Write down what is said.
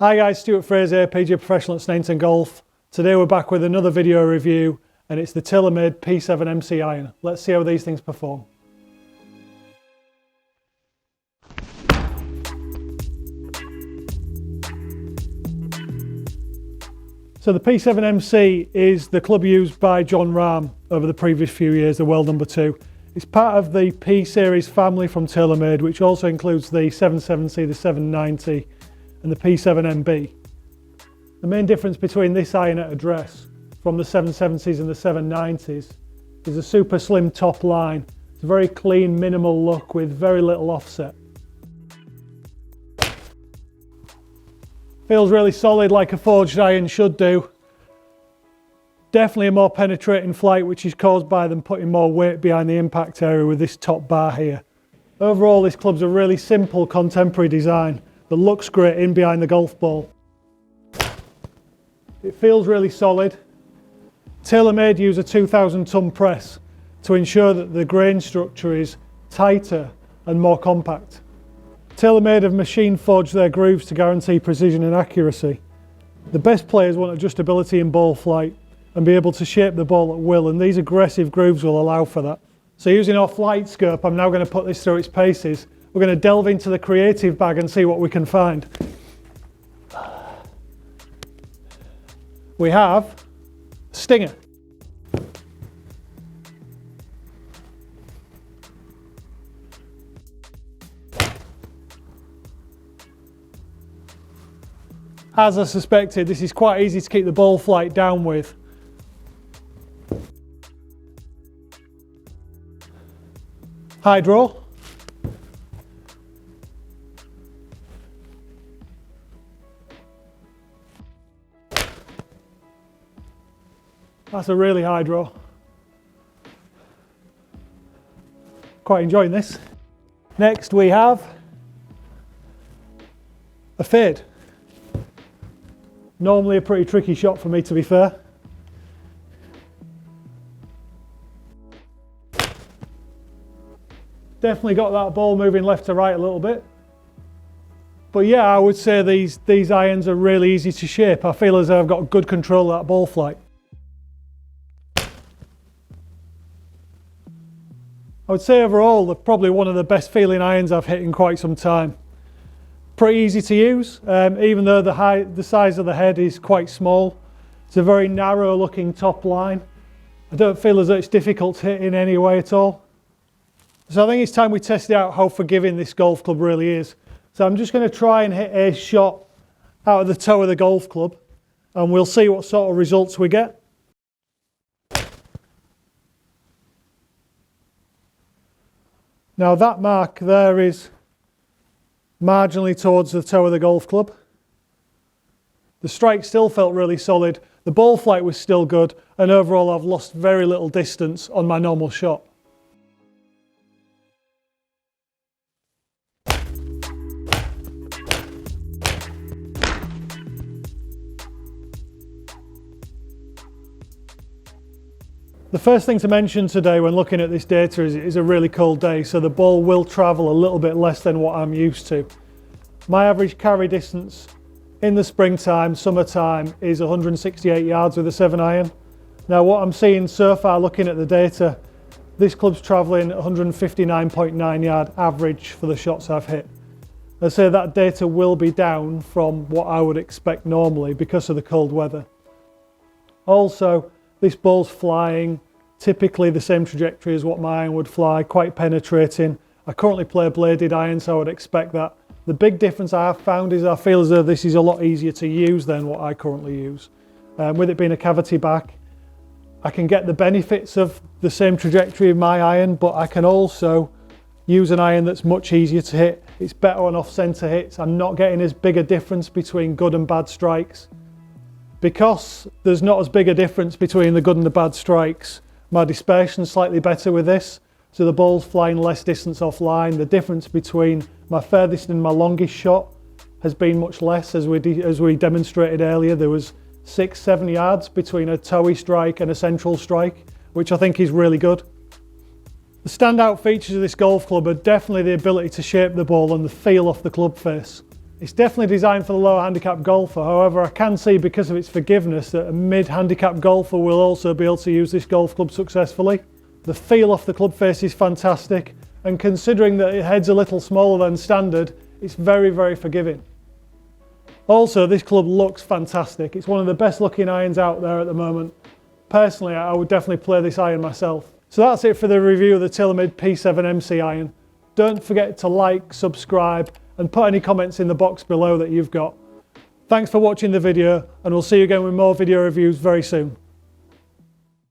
Hi guys, Stewart Fraser, PGA Professional Stewart Golf. Today we're back with another video review and it's the TaylorMade P7MC Iron. Let's see how these things perform. So the P7MC is the club used by John Rahm over the previous few years, the world number 2. It's part of the P series family from TaylorMade, which also includes the 770, the 790 and the P7MB. The main difference between this iron at address from the 770s and the 790s is a super slim top line. It's a very clean, minimal look with very little offset. Feels really solid like a forged iron should do. Definitely a more penetrating flight, which is caused by them putting more weight behind the impact area with this top bar here. Overall, this club's a really simple contemporary design that looks great in behind the golf ball. It feels really solid. TaylorMade use a 2,000-ton press to ensure that the grain structure is tighter and more compact. TaylorMade have machine forged their grooves to guarantee precision and accuracy. The best players want adjustability in ball flight and be able to shape the ball at will, and these aggressive grooves will allow for that. So using our flight scope, I'm now going to put this through its paces. We're going to delve into the creative bag and see what we can find. We have Stinger. As I suspected, this is quite easy to keep the ball flight down with. Hydro. That's a really high draw. Quite enjoying this. Next we have a fade. Normally a pretty tricky shot for me, to be fair. Definitely got that ball moving left to right a little bit. But yeah, I would say these irons are really easy to shape. I feel as though I've got good control of that ball flight. I would say overall they're probably one of the best feeling irons I've hit in quite some time. Pretty easy to use, even though the size of the head is quite small. It's a very narrow looking top line. I don't feel as though it's difficult to hit in any way at all. So I think it's time we tested out how forgiving this golf club really is. So I'm just going to try and hit a shot out of the toe of the golf club and we'll see what sort of results we get. Now that mark there is marginally towards the toe of the golf club. The strike still felt really solid, the ball flight was still good, and overall I've lost very little distance on my normal shot. The first thing to mention today when looking at this data is it is a really cold day, so the ball will travel a little bit less than what I'm used to. My average carry distance in the springtime, summertime is 168 yards with a 7-iron. Now what I'm seeing so far looking at the data, this club's travelling 159.9 yard average for the shots I've hit. I say that data will be down from what I would expect normally because of the cold weather. Also, this ball's flying typically the same trajectory as what my iron would fly, quite penetrating. I currently play a bladed iron, so I would expect that. The big difference I have found is I feel as though this is a lot easier to use than what I currently use. With it being a cavity back, I can get the benefits of the same trajectory of my iron, but I can also use an iron that's much easier to hit. It's better on off-centre hits. I'm not getting as big a difference between good and bad strikes. Because there's not as big a difference between the good and the bad strikes, my dispersion's slightly better with this, so the ball's flying less distance offline. The difference between my furthest and my longest shot has been much less, as we demonstrated earlier. There was 6-7 yards between a toey strike and a central strike, which I think is really good. The standout features of this golf club are definitely the ability to shape the ball and the feel off the club face. It's definitely designed for the lower handicap golfer, however I can see because of its forgiveness that a mid-handicap golfer will also be able to use this golf club successfully. The feel off the club face is fantastic, and considering that it heads a little smaller than standard, it's very, very forgiving. Also, this club looks fantastic. It's one of the best looking irons out there at the moment. Personally, I would definitely play this iron myself. So that's it for the review of the TaylorMade P7MC Iron. Don't forget to like, subscribe, and put any comments in the box below that you've got. Thanks for watching the video, and we'll see you again with more video reviews very soon.